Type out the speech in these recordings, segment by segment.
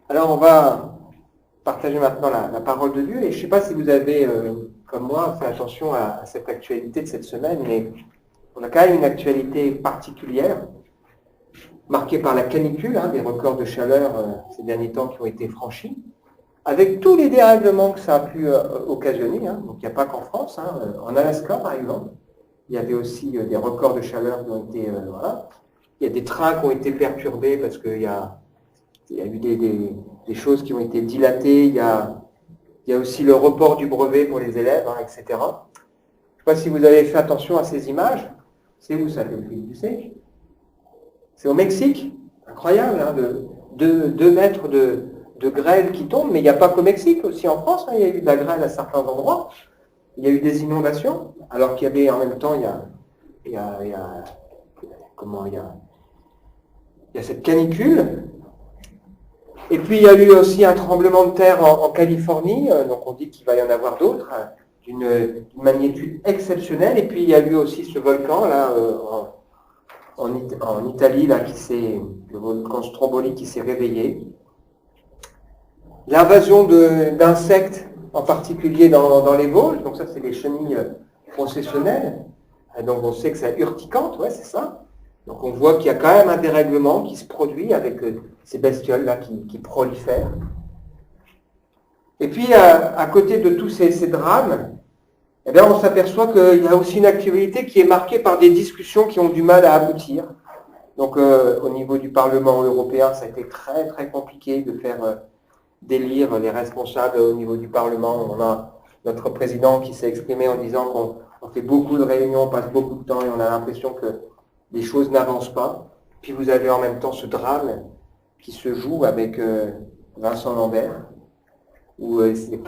Alors, on va partager maintenant la parole de Dieu. Et je ne sais pas si vous avez, comme moi, fait attention à cette actualité de cette semaine, mais on a quand même une actualité particulière, marquée par la canicule, des records de chaleur ces derniers temps qui ont été franchis, avec tous les dérèglements que ça a pu occasionner. Donc, il n'y a pas qu'en France. En Alaska, par exemple, il y avait aussi des records de chaleur qui ont été... voilà. Il y a des trains qui ont été perturbés parce qu'il y a eu des choses qui ont été dilatées. Il y a aussi le report du brevet pour les élèves, etc. Je ne sais pas si vous avez fait attention à ces images. C'est où ça, le Philippe, tu sais? C'est au Mexique. Incroyable, 2 mètres de grêle qui tombe, mais il n'y a pas qu'au Mexique, aussi en France, il y a eu de la grêle à certains endroits. Il y a eu des inondations, alors qu'il y avait en même temps, il y a cette canicule. Et puis il y a eu aussi un tremblement de terre en Californie, donc on dit qu'il va y en avoir d'autres, d'une magnitude exceptionnelle. Et puis il y a eu aussi ce volcan là en Italie, là, le volcan Stromboli qui s'est réveillé. L'invasion d'insectes, en particulier dans les Vosges, donc ça c'est les chenilles processionnelles. Donc on sait que c'est urticante, ouais, c'est ça. Donc on voit qu'il y a quand même un dérèglement qui se produit avec ces bestioles-là qui prolifèrent. Et puis à côté de tous ces drames, eh bien, on s'aperçoit qu'il y a aussi une actualité qui est marquée par des discussions qui ont du mal à aboutir. Donc au niveau du Parlement européen, ça a été très très compliqué de faire d'élire les responsables au niveau du Parlement. On a notre président qui s'est exprimé en disant qu'on fait beaucoup de réunions, on passe beaucoup de temps et on a l'impression que les choses n'avancent pas. Puis vous avez en même temps ce drame qui se joue avec Vincent Lambert, où c'est une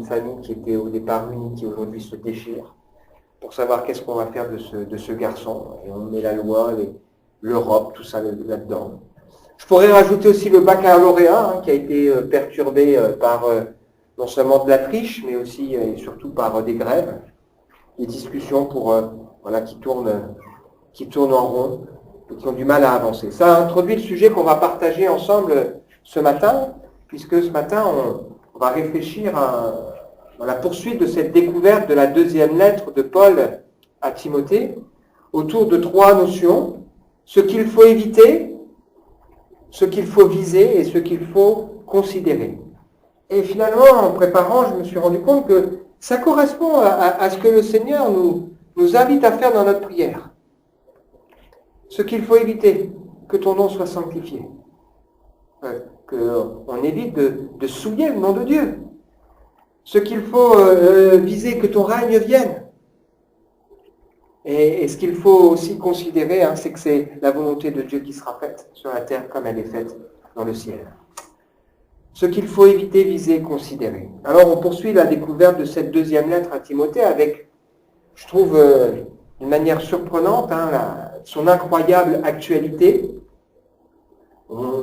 famille qui était au départ unie, qui aujourd'hui se déchire, pour savoir qu'est-ce qu'on va faire de ce garçon. Et on met la loi, l'Europe, tout ça là-dedans. Je pourrais rajouter aussi le baccalauréat, qui a été perturbé par non seulement de la triche, mais aussi et surtout par des grèves, des discussions qui tournent en rond et qui ont du mal à avancer. Ça introduit le sujet qu'on va partager ensemble ce matin, puisque ce matin, on va réfléchir à la poursuite de cette découverte de la deuxième lettre de Paul à Timothée, autour de 3 notions: ce qu'il faut éviter, ce qu'il faut viser et ce qu'il faut considérer. Et finalement, en préparant, je me suis rendu compte que ça correspond à ce que le Seigneur nous invite à faire dans notre prière. Ce qu'il faut éviter, que ton nom soit sanctifié. Qu'on évite de souiller le nom de Dieu. Ce qu'il faut viser, que ton règne vienne. Et ce qu'il faut aussi considérer, c'est que c'est la volonté de Dieu qui sera faite sur la terre comme elle est faite dans le ciel. Ce qu'il faut éviter, viser, considérer. Alors on poursuit la découverte de cette deuxième lettre à Timothée avec, je trouve, d'une manière surprenante, son incroyable actualité.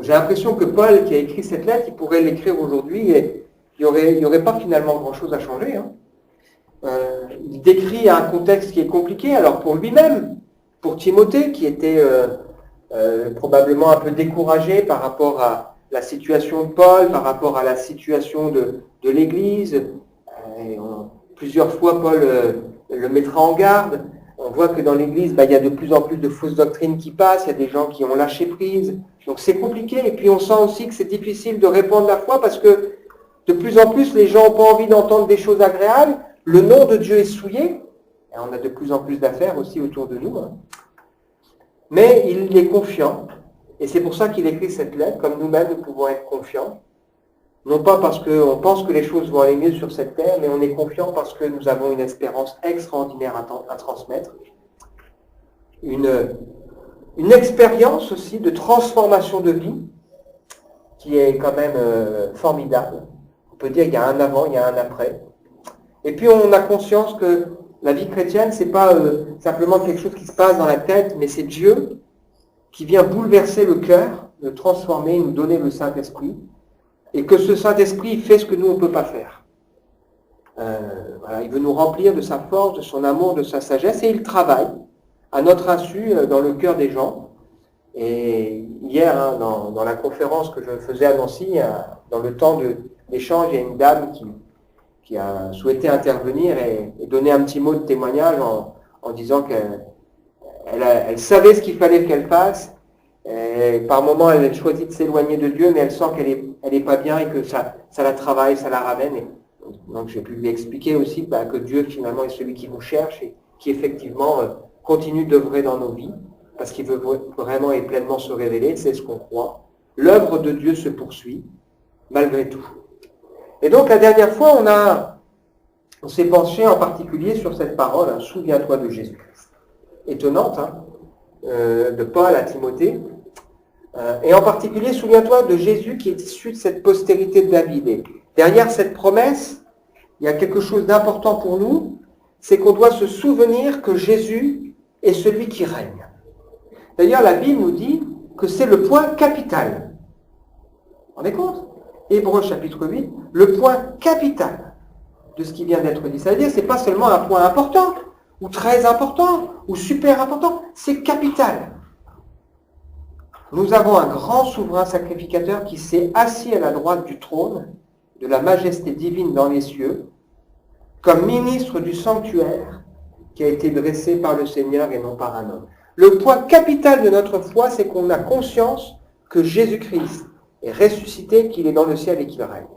J'ai l'impression que Paul, qui a écrit cette lettre, il pourrait l'écrire aujourd'hui et il n'y aurait pas finalement grand-chose à changer. Il décrit un contexte qui est compliqué, alors pour lui-même, pour Timothée, qui était probablement un peu découragé par rapport à la situation de Paul, par rapport à la situation de l'Église. Plusieurs fois, Paul le mettra en garde. On voit que dans l'Église, il y a de plus en plus de fausses doctrines qui passent, il y a des gens qui ont lâché prise. Donc c'est compliqué. Et puis on sent aussi que c'est difficile de répandre la foi parce que de plus en plus, les gens n'ont pas envie d'entendre des choses agréables. Le nom de Dieu est souillé. Et on a de plus en plus d'affaires aussi autour de nous. Mais il est confiant. Et c'est pour ça qu'il écrit cette lettre, comme nous-mêmes, nous pouvons être confiants. Non pas parce qu'on pense que les choses vont aller mieux sur cette terre, mais on est confiant parce que nous avons une espérance extraordinaire à transmettre. Une expérience aussi de transformation de vie qui est quand même formidable. On peut dire qu'il y a un avant, il y a un après. Et puis on a conscience que la vie chrétienne, c'est pas simplement quelque chose qui se passe dans la tête, mais c'est Dieu qui vient bouleverser le cœur, le transformer, nous donner le Saint-Esprit, et que ce Saint-Esprit fait ce que nous, on ne peut pas faire. Il veut nous remplir de sa force, de son amour, de sa sagesse, et il travaille à notre insu dans le cœur des gens. Et hier, dans la conférence que je faisais à Nancy, dans le temps d'échange, il y a une dame qui a souhaité intervenir et donner un petit mot de témoignage en disant qu'elle savait ce qu'il fallait qu'elle fasse. Et par moments, elle choisit de s'éloigner de Dieu, mais elle sent qu'elle est pas bien et que ça la travaille, ça la ramène. Et donc j'ai pu lui expliquer aussi que Dieu finalement est celui qui nous cherche et qui effectivement continue d'œuvrer dans nos vies, parce qu'il veut vraiment et pleinement se révéler, c'est ce qu'on croit. L'œuvre de Dieu se poursuit, malgré tout. Et donc la dernière fois, on s'est penché en particulier sur cette parole, hein, souviens-toi de Jésus-Christ. Étonnante, hein, de Paul à Timothée. Et en particulier, souviens-toi de Jésus qui est issu de cette postérité de David. Et derrière cette promesse, il y a quelque chose d'important pour nous, c'est qu'on doit se souvenir que Jésus est celui qui règne. D'ailleurs, la Bible nous dit que c'est le point capital. Vous vous rendez compte ? Hébreux chapitre 8, le point capital de ce qui vient d'être dit. Ça veut dire que ce n'est pas seulement un point important, ou très important, ou super important, c'est capital. Nous avons un grand souverain sacrificateur qui s'est assis à la droite du trône de la majesté divine dans les cieux, comme ministre du sanctuaire qui a été dressé par le Seigneur et non par un homme. Le point capital de notre foi, c'est qu'on a conscience que Jésus-Christ est ressuscité, qu'il est dans le ciel et qu'il règne.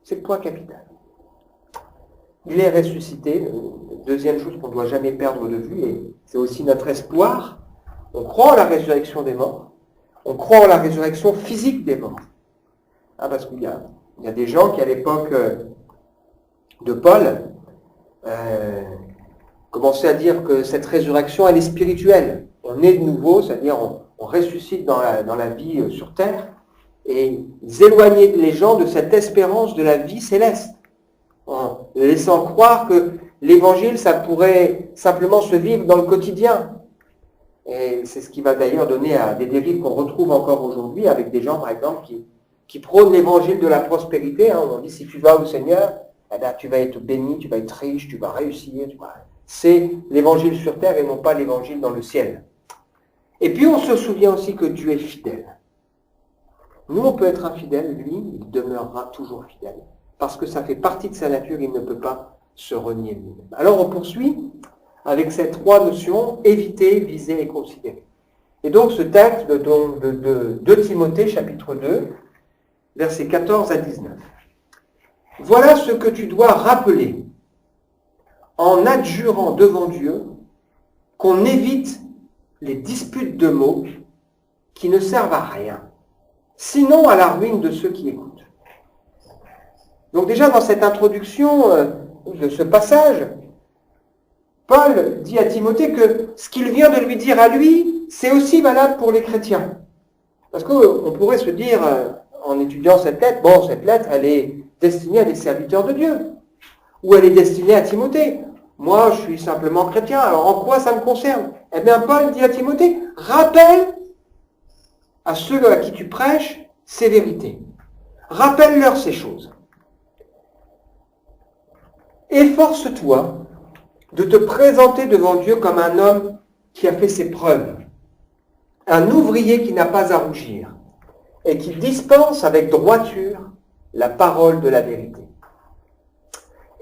C'est le point capital. Il est ressuscité, deuxième chose qu'on ne doit jamais perdre de vue, et c'est aussi notre espoir. On croit en la résurrection des morts, on croit en la résurrection physique des morts. Parce qu'il y a des gens qui, à l'époque de Paul, commençaient à dire que cette résurrection, elle est spirituelle. On est de nouveau, c'est-à-dire on ressuscite dans la vie sur terre, et ils éloignaient les gens de cette espérance de la vie céleste, en laissant croire que l'évangile, ça pourrait simplement se vivre dans le quotidien. Et c'est ce qui va d'ailleurs donner à des dérives qu'on retrouve encore aujourd'hui avec des gens, par exemple, qui prônent l'évangile de la prospérité. On dit, si tu vas au Seigneur, tu vas être béni, tu vas être riche, tu vas réussir. C'est l'évangile sur terre et non pas l'évangile dans le ciel. Et puis on se souvient aussi que Dieu est fidèle. Nous, on peut être infidèle, lui, il demeurera toujours fidèle. Parce que ça fait partie de sa nature, il ne peut pas se renier lui-même. Alors on poursuit avec ces trois notions, éviter, viser et considérer. Et donc ce texte de 2 Timothée, chapitre 2, versets 14 à 19. Voilà ce que tu dois rappeler en adjurant devant Dieu qu'on évite les disputes de mots qui ne servent à rien, sinon à la ruine de ceux qui écoutent. Donc déjà dans cette introduction de ce passage, Paul dit à Timothée que ce qu'il vient de lui dire à lui, c'est aussi valable pour les chrétiens. Parce qu'on pourrait se dire, en étudiant cette lettre, cette lettre, elle est destinée à des serviteurs de Dieu. Ou elle est destinée à Timothée. Moi, je suis simplement chrétien, alors en quoi ça me concerne ? Eh bien, Paul dit à Timothée, rappelle à ceux à qui tu prêches ces vérités. Rappelle-leur ces choses. Efforce-toi de te présenter devant Dieu comme un homme qui a fait ses preuves, un ouvrier qui n'a pas à rougir et qui dispense avec droiture la parole de la vérité.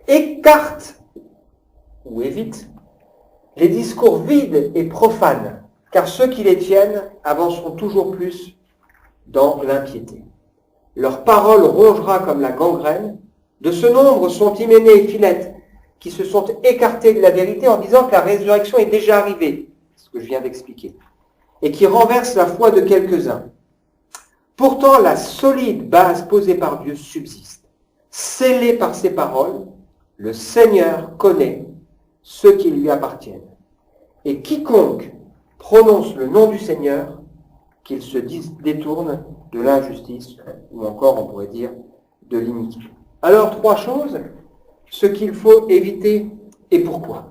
Écarte ou évite les discours vides et profanes, car ceux qui les tiennent avanceront toujours plus dans l'impiété. Leur parole rongera comme la gangrène. De ce nombre sont Hyménée et Philette, qui se sont écartés de la vérité en disant que la résurrection est déjà arrivée, ce que je viens d'expliquer, et qui renversent la foi de quelques-uns. Pourtant, la solide base posée par Dieu subsiste. Scellée par ses paroles, le Seigneur connaît ceux qui lui appartiennent. Et quiconque prononce le nom du Seigneur, qu'il se détourne de l'injustice, ou encore, on pourrait dire, de l'iniquité. Alors, 3 choses, ce qu'il faut éviter et pourquoi.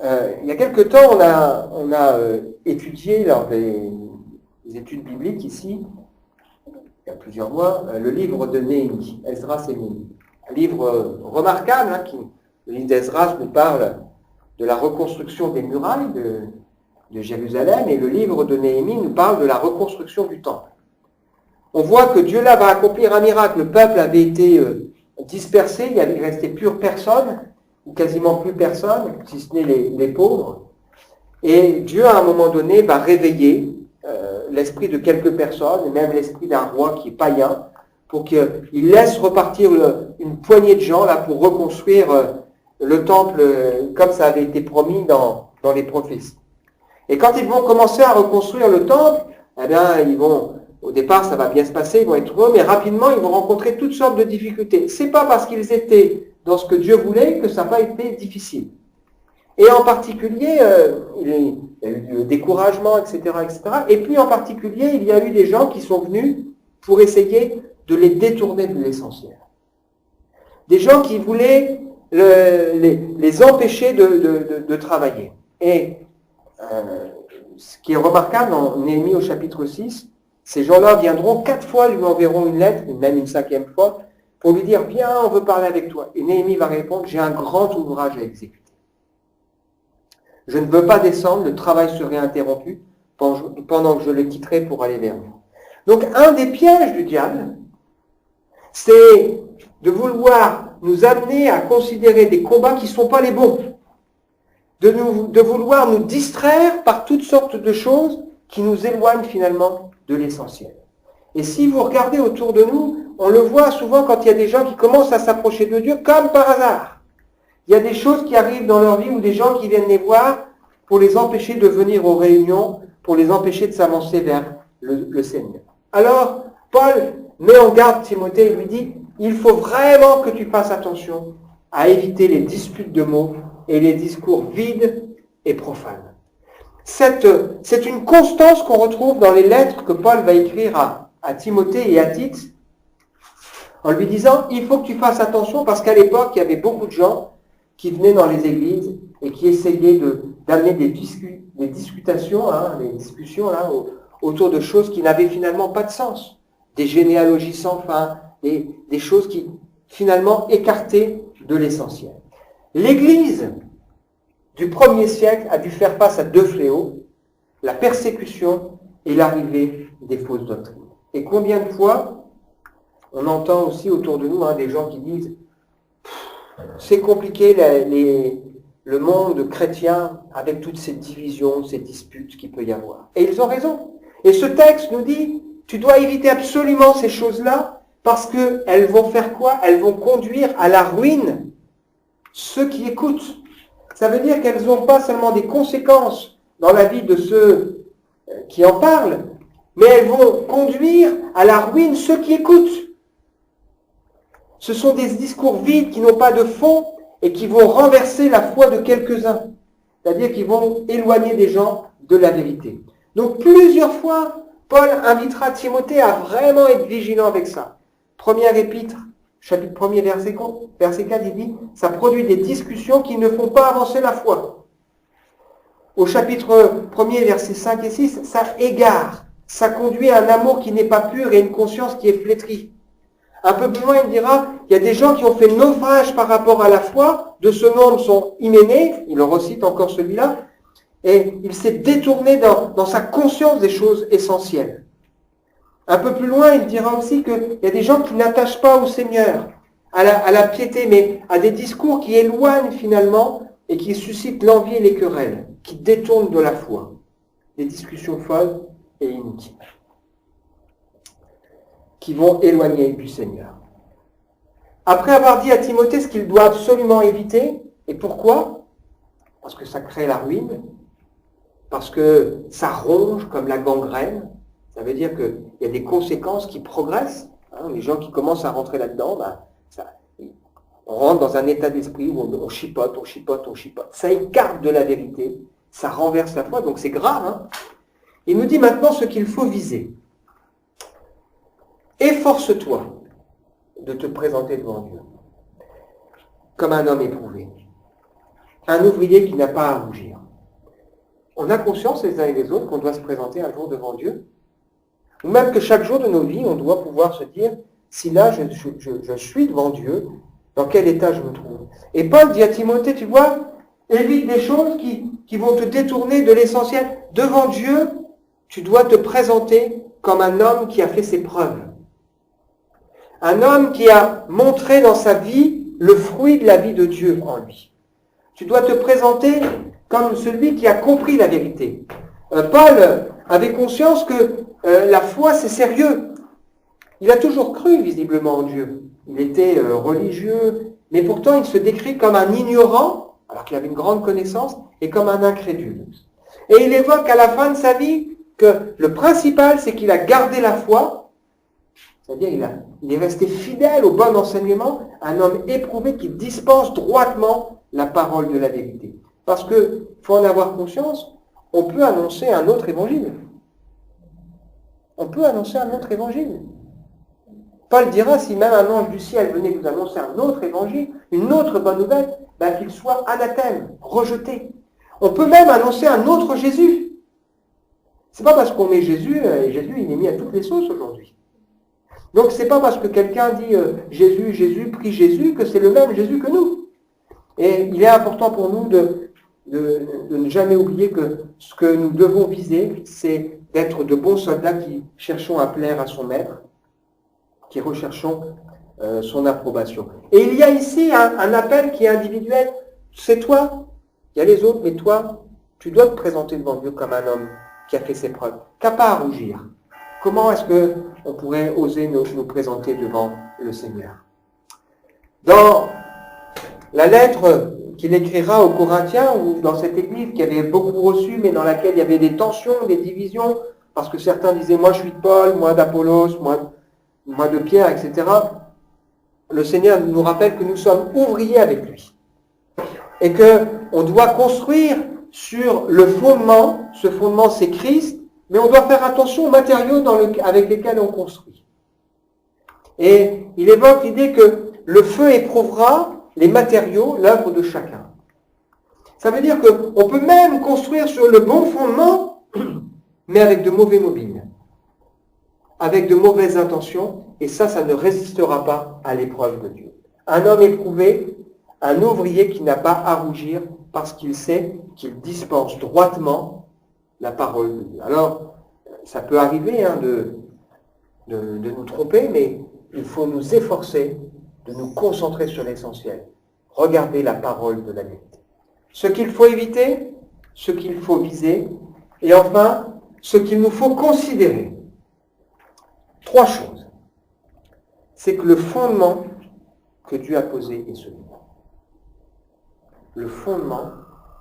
Il y a quelque temps, on a étudié, lors des études bibliques ici, il y a plusieurs mois, le livre de Néhémie, Esdras et Néhémie. Un livre remarquable, le livre d'Esdras nous parle de la reconstruction des murailles de Jérusalem, et le livre de Néhémie nous parle de la reconstruction du temple. On voit que Dieu là va accomplir un miracle. Le peuple avait été dispersé, il ne restait plus personne, ou quasiment plus personne, si ce n'est les pauvres. Et Dieu, à un moment donné, va réveiller l'esprit de quelques personnes, et même l'esprit d'un roi qui est païen, pour qu'il laisse repartir une poignée de gens là pour reconstruire le temple comme ça avait été promis dans les prophéties. Et quand ils vont commencer à reconstruire le temple, eh bien, au départ, ça va bien se passer, ils vont être heureux, mais rapidement, ils vont rencontrer toutes sortes de difficultés. C'est pas parce qu'ils étaient dans ce que Dieu voulait que ça n'a pas été difficile. Et en particulier, il y a eu du découragement, etc., etc. Et puis en particulier, il y a eu des gens qui sont venus pour essayer de les détourner de l'essentiel. Des gens qui voulaient les empêcher de travailler. Et ce qui est remarquable dans Néhémie au chapitre 6, ces gens-là viendront 4 fois, lui enverront une lettre, même une 5e fois, pour lui dire « Viens, on veut parler avec toi ». Et Néhémie va répondre « J'ai un grand ouvrage à exécuter. Je ne veux pas descendre, le travail serait interrompu pendant que je le quitterai pour aller vers vous. » Donc un des pièges du diable, c'est de vouloir nous amener à considérer des combats qui ne sont pas les bons. De vouloir nous distraire par toutes sortes de choses qui nous éloignent finalement de l'essentiel. Et si vous regardez autour de nous, on le voit souvent quand il y a des gens qui commencent à s'approcher de Dieu comme par hasard. Il y a des choses qui arrivent dans leur vie ou des gens qui viennent les voir pour les empêcher de venir aux réunions, pour les empêcher de s'avancer vers le Seigneur. Alors, Paul met en garde Timothée et lui dit, il faut vraiment que tu fasses attention à éviter les disputes de mots et les discours vides et profanes. C'est une constance qu'on retrouve dans les lettres que Paul va écrire à Timothée et à Tite, en lui disant, il faut que tu fasses attention parce qu'à l'époque, il y avait beaucoup de gens qui venaient dans les églises et qui essayaient d'amener des discussions autour de choses qui n'avaient finalement pas de sens. Des généalogies sans fin, des choses qui finalement écartaient de l'essentiel. L'Église du 1er siècle a dû faire face à 2 fléaux, la persécution et l'arrivée des fausses doctrines. Et combien de fois on entend aussi autour de nous des gens qui disent c'est compliqué le monde chrétien avec toutes ces divisions, ces disputes qu'il peut y avoir. Et ils ont raison. Et ce texte nous dit, tu dois éviter absolument ces choses-là parce qu'elles vont faire quoi? Elles vont conduire à la ruine ceux qui écoutent. Ça veut dire qu'elles n'ont pas seulement des conséquences dans la vie de ceux qui en parlent, mais elles vont conduire à la ruine ceux qui écoutent. Ce sont des discours vides qui n'ont pas de fond et qui vont renverser la foi de quelques-uns. C'est-à-dire qu'ils vont éloigner des gens de la vérité. Donc plusieurs fois, Paul invitera Timothée à vraiment être vigilant avec ça. Première épître, chapitre 1er, verset 4, il dit « Ça produit des discussions qui ne font pas avancer la foi. » Au chapitre 1er, versets 5 et 6, ça égare. Ça conduit à un amour qui n'est pas pur et une conscience qui est flétrie. Un peu plus loin, il dira, il y a des gens qui ont fait naufrage par rapport à la foi, de ce nombre sont Hyménée, il en recite encore celui-là, et il s'est détourné dans sa conscience des choses essentielles. Un peu plus loin, il dira aussi qu'il y a des gens qui n'attachent pas au Seigneur, à la piété, mais à des discours qui éloignent finalement et qui suscitent l'envie et les querelles, qui détournent de la foi. Des discussions folles et inutiles, qui vont éloigner du Seigneur. Après avoir dit à Timothée ce qu'il doit absolument éviter, et pourquoi? Parce que ça crée la ruine, parce que ça ronge comme la gangrène, ça veut dire qu'il y a des conséquences qui progressent, les gens qui commencent à rentrer là-dedans, on rentre dans un état d'esprit où on chipote, ça écarte de la vérité, ça renverse la foi, donc c'est grave. Il nous dit maintenant ce qu'il faut viser. Efforce-toi de te présenter devant Dieu comme un homme éprouvé, un ouvrier qui n'a pas à rougir. On a conscience les uns et les autres qu'on doit se présenter un jour devant Dieu, ou même que chaque jour de nos vies, on doit pouvoir se dire, si là je suis devant Dieu, dans quel état je me trouve. Et Paul dit à Timothée, tu vois, évite des choses qui vont te détourner de l'essentiel. Devant Dieu, tu dois te présenter comme un homme qui a fait ses preuves. Un homme qui a montré dans sa vie le fruit de la vie de Dieu en lui. Tu dois te présenter comme celui qui a compris la vérité. Paul avait conscience que la foi, c'est sérieux. Il a toujours cru visiblement en Dieu. Il était religieux, mais pourtant il se décrit comme un ignorant, alors qu'il avait une grande connaissance, et comme un incrédule. Et il évoque à la fin de sa vie que le principal, c'est qu'il a gardé la foi, c'est-à-dire il est resté fidèle au bon enseignement, un homme éprouvé qui dispense droitement la parole de la vérité. Parce que, il faut en avoir conscience, on peut annoncer un autre évangile. On peut annoncer un autre évangile. Paul dira, si même un ange du ciel venait vous annoncer un autre évangile, une autre bonne nouvelle, qu'il soit anathème, rejeté. On peut même annoncer un autre Jésus. C'est pas parce qu'on met Jésus, et Jésus il est mis à toutes les sauces aujourd'hui. Donc c'est pas parce que quelqu'un dit Jésus, Jésus, prie Jésus, que c'est le même Jésus que nous. Et il est important pour nous de ne jamais oublier que ce que nous devons viser, c'est d'être de bons soldats qui cherchons à plaire à son maître, qui recherchons son approbation. Et il y a ici un appel qui est individuel. C'est toi, il y a les autres, mais toi, tu dois te présenter devant Dieu comme un homme qui a fait ses preuves, qui n'a pas à rougir. Comment est-ce qu'on pourrait oser nous présenter devant le Seigneur? Dans la lettre qu'il écrira aux Corinthiens, ou dans cette église qui avait beaucoup reçu, mais dans laquelle il y avait des tensions, des divisions, parce que certains disaient « moi je suis de Paul, moi d'Apollos, moi de Pierre, etc. » Le Seigneur nous rappelle que nous sommes ouvriers avec lui. Et qu'on doit construire sur le fondement, ce fondement c'est Christ, mais on doit faire attention aux matériaux avec lesquels on construit. Et il évoque l'idée que le feu éprouvera les matériaux, l'œuvre de chacun. Ça veut dire qu'on peut même construire sur le bon fondement, mais avec de mauvais mobiles, avec de mauvaises intentions, et ça ne résistera pas à l'épreuve de Dieu. Un homme éprouvé, un ouvrier qui n'a pas à rougir parce qu'il sait qu'il dispense droitement la parole de Dieu. Alors, ça peut arriver de nous tromper, mais il faut nous efforcer de nous concentrer sur l'essentiel. Regardez la parole de la vérité. Ce qu'il faut éviter, ce qu'il faut viser, et enfin, ce qu'il nous faut considérer. 3 choses. C'est que le fondement que Dieu a posé est solide. Le fondement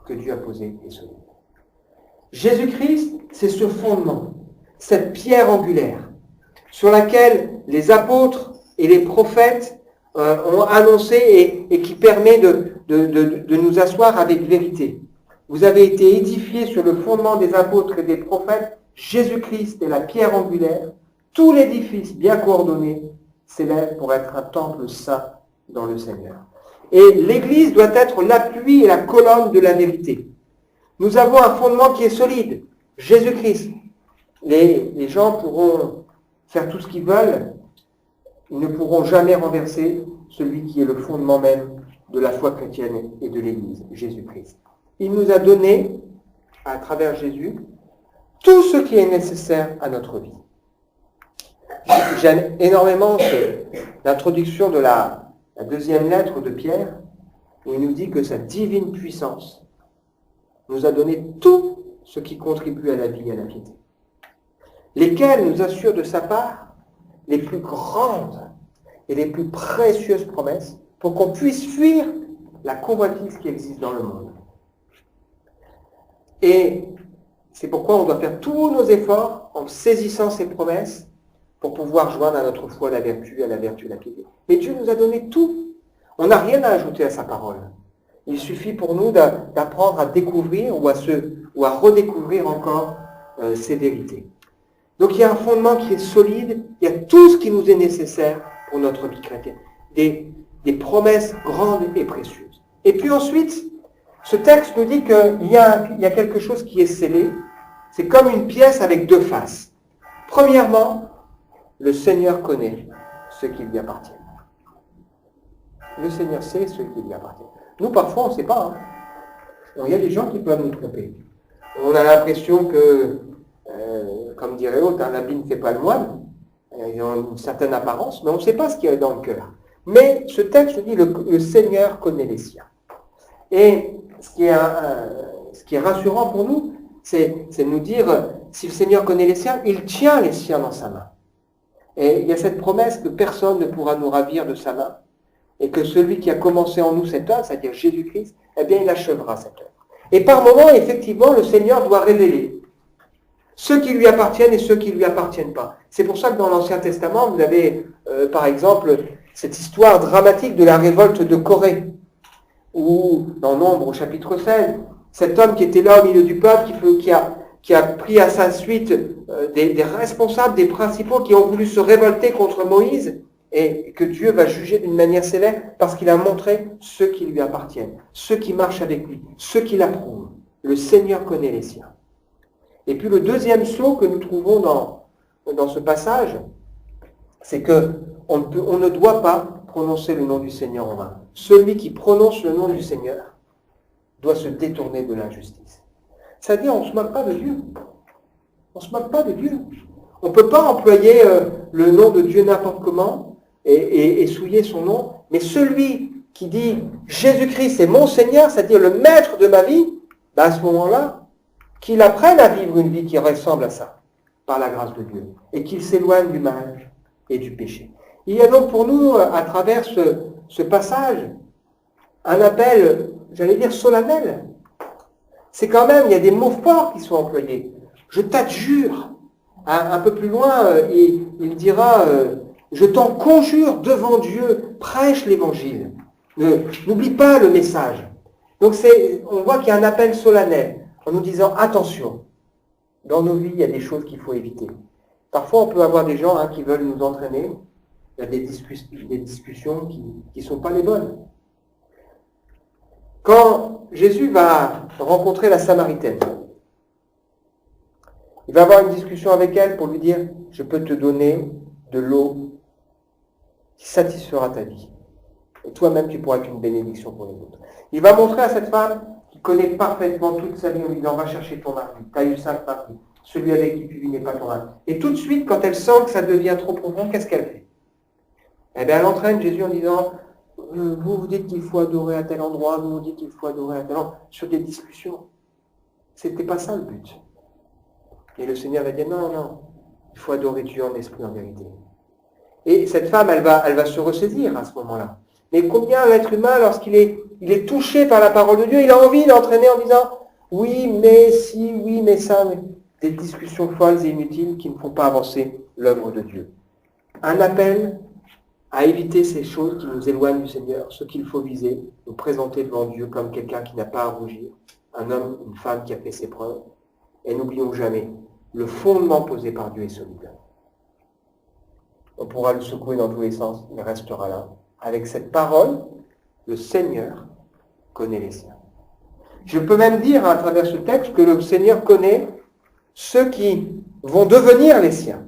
que Dieu a posé est solide. Jésus-Christ, c'est ce fondement, cette pierre angulaire, sur laquelle les apôtres et les prophètes ont annoncé et qui permet de nous asseoir avec vérité. Vous avez été édifiés sur le fondement des apôtres et des prophètes. Jésus-Christ est la pierre angulaire. Tout l'édifice bien coordonné s'élève pour être un temple saint dans le Seigneur. Et l'Église doit être l'appui et la colonne de la vérité. Nous avons un fondement qui est solide, Jésus-Christ. Les gens pourront faire tout ce qu'ils veulent, ils ne pourront jamais renverser celui qui est le fondement même de la foi chrétienne et de l'Église, Jésus-Christ. Il nous a donné, à travers Jésus, tout ce qui est nécessaire à notre vie. J'aime énormément l'introduction de la deuxième lettre de Pierre, où il nous dit que sa divine puissance nous a donné tout ce qui contribue à la vie et à la piété, lesquels nous assurent de sa part les plus grandes et les plus précieuses promesses pour qu'on puisse fuir la convoitise qui existe dans le monde. Et c'est pourquoi on doit faire tous nos efforts en saisissant ces promesses pour pouvoir joindre à notre foi la vertu, à la vertu la piété. Mais Dieu nous a donné tout. On n'a rien à ajouter à sa parole. Il suffit pour nous d'apprendre à découvrir ou à redécouvrir encore ces vérités. Donc il y a un fondement qui est solide, il y a tout ce qui nous est nécessaire pour notre vie chrétienne. Des promesses grandes et précieuses. Et puis ensuite, ce texte nous dit qu'il y a quelque chose qui est scellé. C'est comme une pièce avec 2 faces. Premièrement, le Seigneur connaît ce qui lui appartient. Le Seigneur sait ce qui lui appartient. Nous, parfois, on ne sait pas. Bon, il y a des gens qui peuvent nous tromper. On a l'impression que, comme dirait l'autre, l'habit ne fait pas le moine. Ils ont une certaine apparence, mais on ne sait pas ce qu'il y a dans le cœur. Mais ce texte dit le Seigneur connaît les siens. Et ce qui est rassurant pour nous, c'est de nous dire, si le Seigneur connaît les siens, il tient les siens dans sa main. Et il y a cette promesse que personne ne pourra nous ravir de sa main, et que celui qui a commencé en nous cette œuvre, c'est-à-dire Jésus-Christ, eh bien il achèvera cette œuvre. Et par moments, effectivement, le Seigneur doit révéler ceux qui lui appartiennent et ceux qui ne lui appartiennent pas. C'est pour ça que dans l'Ancien Testament, vous avez, par exemple, cette histoire dramatique de la révolte de Corée, ou dans Nombre au chapitre 16, cet homme qui était là au milieu du peuple, qui a pris à sa suite des responsables, des principaux qui ont voulu se révolter contre Moïse, et que Dieu va juger d'une manière sévère parce qu'il a montré ceux qui lui appartiennent, ceux qui marchent avec lui, ceux qui l'approuvent. Le Seigneur connaît les siens. Et puis le deuxième sceau que nous trouvons dans ce passage, c'est qu'on ne doit pas prononcer le nom du Seigneur en vain. Celui qui prononce le nom du Seigneur doit se détourner de l'injustice. C'est-à-dire, on ne se moque pas de Dieu. On ne se moque pas de Dieu. On ne peut pas employer le nom de Dieu n'importe comment et souiller son nom, mais celui qui dit Jésus-Christ est mon Seigneur, c'est-à-dire le maître de ma vie, à ce moment-là, qu'il apprenne à vivre une vie qui ressemble à ça, par la grâce de Dieu, et qu'il s'éloigne du mal et du péché. Il y a donc pour nous, à travers ce passage, un appel, j'allais dire solennel. C'est quand même, il y a des mots forts qui sont employés. Je t'adjure. Un peu plus loin, il dira, je t'en conjure devant Dieu, prêche l'évangile. N'oublie pas le message. Donc on voit qu'il y a un appel solennel, en nous disant, attention, dans nos vies, il y a des choses qu'il faut éviter. Parfois, on peut avoir des gens qui veulent nous entraîner. Il y a des discussions qui ne sont pas les bonnes. Quand Jésus va rencontrer la Samaritaine, il va avoir une discussion avec elle pour lui dire « Je peux te donner de l'eau qui satisfera ta vie. Et toi-même, tu pourras être une bénédiction pour les autres. » Il va montrer à cette femme qui connaît parfaitement toute sa vie en lui disant « Va chercher ton mari, tu as eu 5 maris, celui avec qui tu vis n'est pas ton mari. » Et tout de suite, quand elle sent que ça devient trop profond, qu'est-ce qu'elle fait? Eh bien, elle entraîne Jésus en disant vous dites qu'il faut adorer à tel endroit, vous dites qu'il faut adorer à tel endroit, sur des discussions. C'était pas ça le but. Et le Seigneur va dire non, il faut adorer Dieu en esprit, en vérité. Et cette femme, elle va se ressaisir à ce moment-là. Mais combien l'être humain, lorsqu'il est touché par la parole de Dieu, il a envie d'entraîner en disant oui, mais si, oui, mais ça, mais des discussions folles et inutiles qui ne font pas avancer l'œuvre de Dieu. Un appel à éviter ces choses qui nous éloignent du Seigneur, ce qu'il faut viser, nous présenter devant Dieu comme quelqu'un qui n'a pas à rougir, un homme, une femme qui a fait ses preuves. Et n'oublions jamais, le fondement posé par Dieu est solide. On pourra le secouer dans tous les sens, il restera là. Avec cette parole, le Seigneur connaît les siens. Je peux même dire à travers ce texte que le Seigneur connaît ceux qui vont devenir les siens.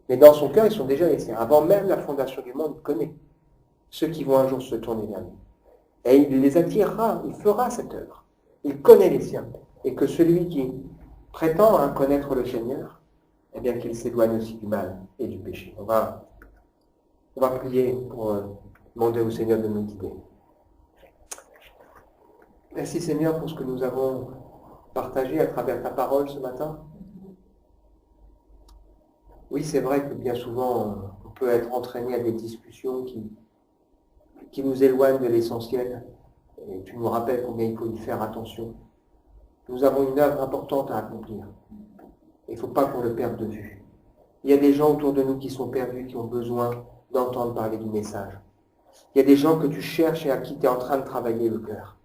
Mais dans son cœur, ils sont déjà les siens. Avant même la fondation du monde, il connaît ceux qui vont un jour se tourner vers lui. Et il les attirera, il fera cette œuvre. Il connaît les siens. Et que celui qui prétend connaître le Seigneur, eh bien qu'il s'éloigne aussi du mal et du péché. On va prier pour demander au Seigneur de nous guider. Merci Seigneur pour ce que nous avons partagé à travers ta parole ce matin. Oui, c'est vrai que bien souvent, on peut être entraîné à des discussions qui nous éloignent de l'essentiel. Et tu nous rappelles combien il faut y faire attention. Nous avons une œuvre importante à accomplir. Il ne faut pas qu'on le perde de vue. Il y a des gens autour de nous qui sont perdus, qui ont besoin d'entendre parler du message. Il y a des gens que tu cherches et à qui tu es en train de travailler le cœur.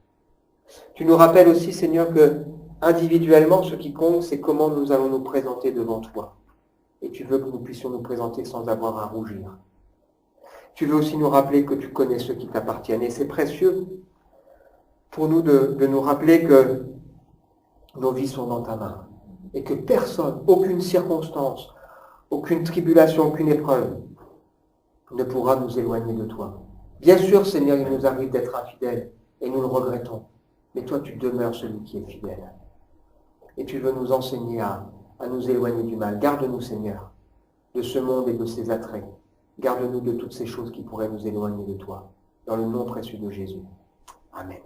Tu nous rappelles aussi, Seigneur, que individuellement, ce qui compte, c'est comment nous allons nous présenter devant toi. Et tu veux que nous puissions nous présenter sans avoir à rougir. Tu veux aussi nous rappeler que tu connais ceux qui t'appartiennent. Et c'est précieux pour nous de nous rappeler que nos vies sont dans ta main. Et que personne, aucune circonstance, aucune tribulation, aucune épreuve ne pourra nous éloigner de toi. Bien sûr, Seigneur, il nous arrive d'être infidèles et nous le regrettons. Mais toi, tu demeures celui qui est fidèle. Et tu veux nous enseigner à nous éloigner du mal. Garde-nous, Seigneur, de ce monde et de ses attraits. Garde-nous de toutes ces choses qui pourraient nous éloigner de toi. Dans le nom précieux de Jésus. Amen.